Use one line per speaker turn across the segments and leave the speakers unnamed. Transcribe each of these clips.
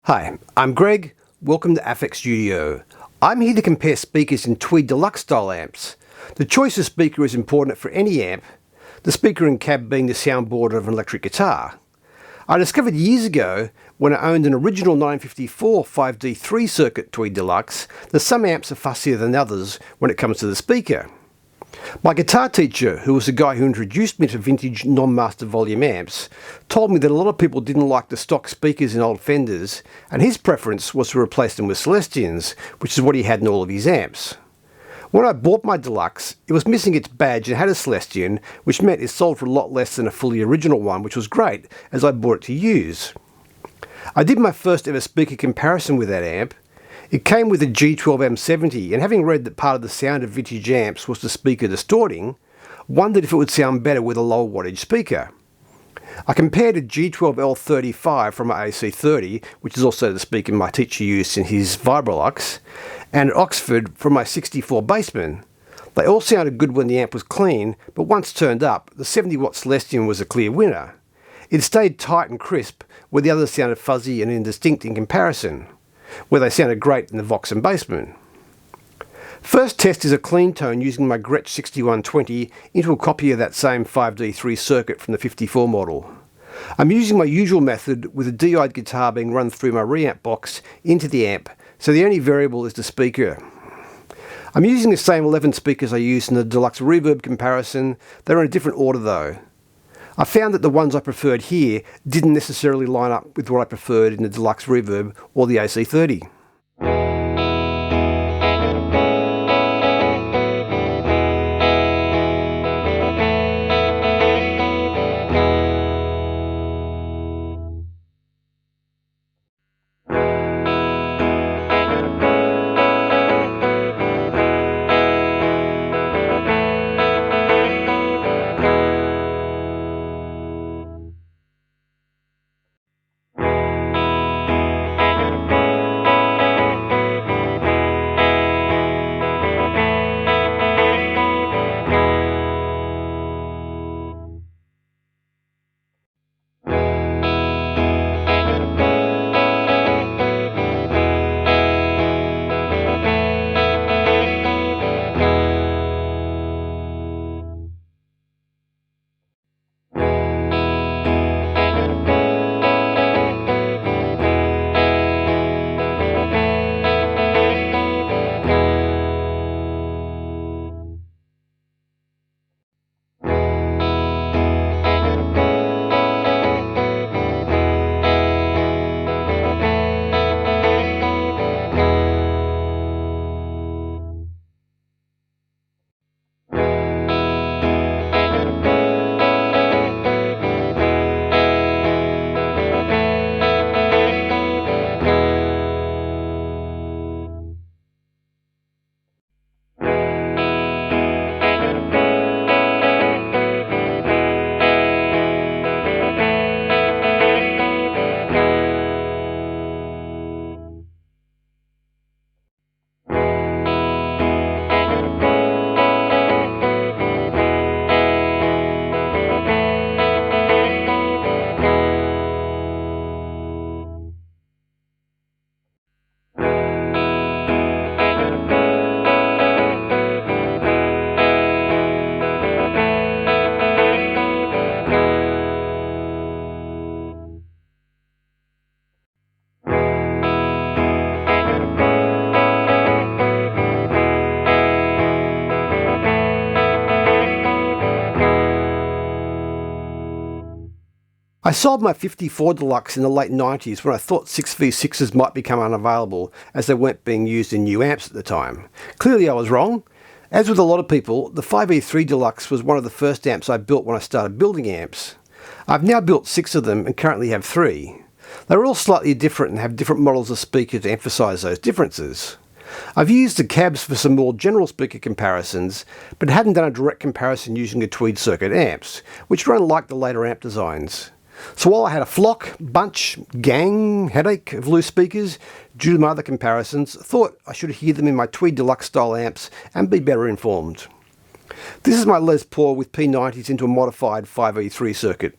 Hi, I'm Greg. Welcome to AFX Studio. I'm here to compare speakers in Tweed Deluxe style amps. The choice of speaker is important for any amp, the speaker and cab being the soundboard of an electric guitar. I discovered years ago, when I owned an original 1954 5D3 circuit Tweed Deluxe, that some amps are fussier than others when it comes to the speaker. My guitar teacher, who was the guy who introduced me to vintage non-master volume amps, told me that a lot of people didn't like the stock speakers in old Fenders, and his preference was to replace them with Celestians, which is what he had in all of his amps. When I bought my Deluxe, it was missing its badge and had a Celestian, which meant it sold for a lot less than a fully original one, which was great, as I bought it to use. I did my first ever speaker comparison with that amp. It came with a G12M70, and having read that part of the sound of vintage amps was the speaker distorting, wondered if it would sound better with a low wattage speaker. I compared a G12L35 from my AC30, which is also the speaker my teacher used in his Vibrolux, and an Oxford from my 64 Bassman. They all sounded good when the amp was clean, but once turned up, the 70-watt Celestian was a clear winner. It stayed tight and crisp, where the others sounded fuzzy and indistinct in comparison, where they sounded great in the Vox and Bassman. First test is a clean tone using my Gretsch 6120 into a copy of that same 5D3 circuit from the 54 model. I'm using my usual method with a DI'd guitar being run through my reamp box into the amp, so the only variable is the speaker. I'm using the same 11 speakers I used in the Deluxe Reverb comparison. They're in a different order though. I found that the ones I preferred here didn't necessarily line up with what I preferred in the Deluxe Reverb or the AC30. I sold my 54 Deluxe in the late 90s when I thought 6v6s might become unavailable as they weren't being used in new amps at the time. Clearly I was wrong. As with a lot of people, the 5E3 Deluxe was one of the first amps I built when I started building amps. I've now built 6 of them and currently have 3. They're all slightly different and have different models of speaker to emphasise those differences. I've used the cabs for some more general speaker comparisons, but hadn't done a direct comparison using the Tweed circuit amps, which are unlike the later amp designs. So while I had a flock, bunch, gang, headache of loose speakers due to my other comparisons, thought I should hear them in my Tweed Deluxe style amps and be better informed. This is my Les Paul with P90s into a modified 5E3 circuit.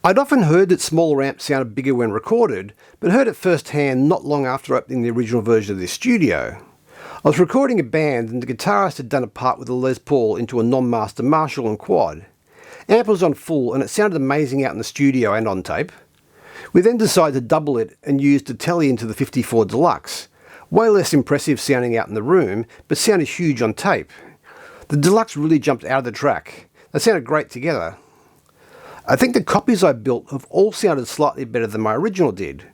I'd often heard that smaller amps sounded bigger when recorded, but heard it firsthand not long after opening the original version of this studio. I was recording a band and the guitarist had done a part with a Les Paul into a non-master Marshall and quad. Amp was on full and it sounded amazing out in the studio and on tape. We then decided to double it and used the telly into the 54 Deluxe. Way less impressive sounding out in the room, but sounded huge on tape. The Deluxe really jumped out of the track. They sounded great together. I think the copies I built have all sounded slightly better than my original did.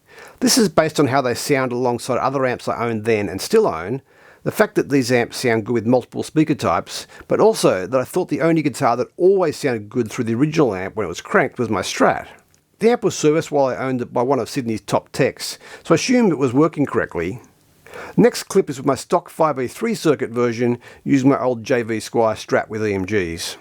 This is based on how they sound alongside other amps I owned then and still own, the fact that these amps sound good with multiple speaker types, but also that I thought the only guitar that always sounded good through the original amp when it was cranked was my Strat. The amp was serviced while I owned it by one of Sydney's top techs, so I assumed it was working correctly. Next clip is with my stock 5E3 circuit version using my old JV Squire Strat with EMGs.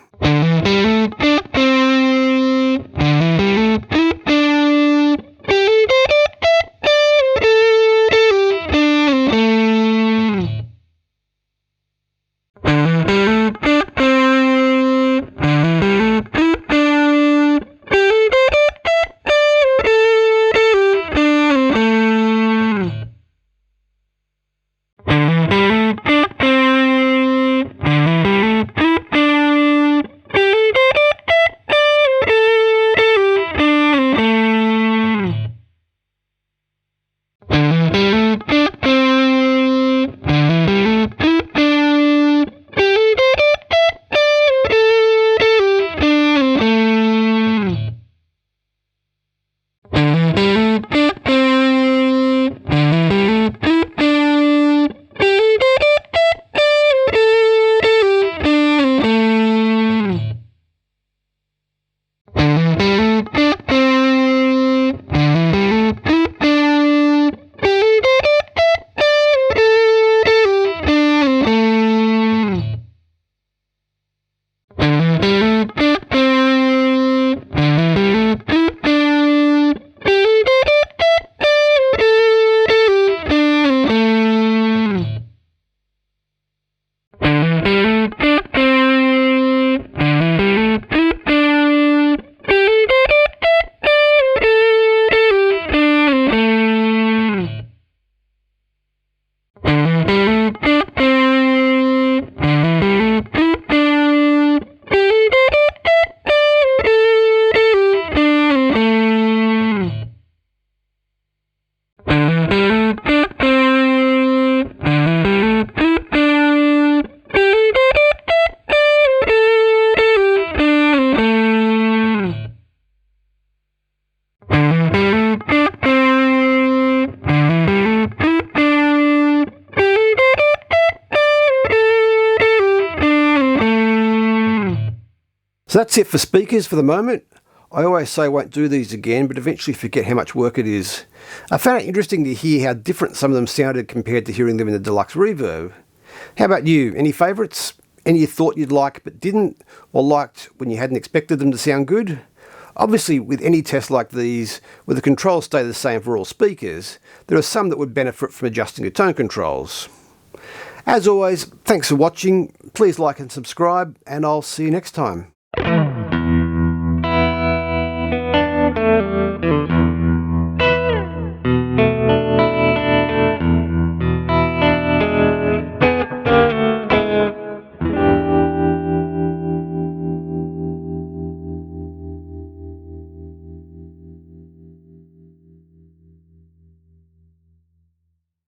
So that's it for speakers for the moment. I always say I won't do these again, but eventually forget how much work it is. I found it interesting to hear how different some of them sounded compared to hearing them in the Deluxe Reverb. How about you? Any favourites? Any you thought you'd like but didn't, or liked when you hadn't expected them to sound good? Obviously, with any test like these, where the controls stay the same for all speakers, there are some that would benefit from adjusting the tone controls. As always, thanks for watching. Please like and subscribe, and I'll see you next time.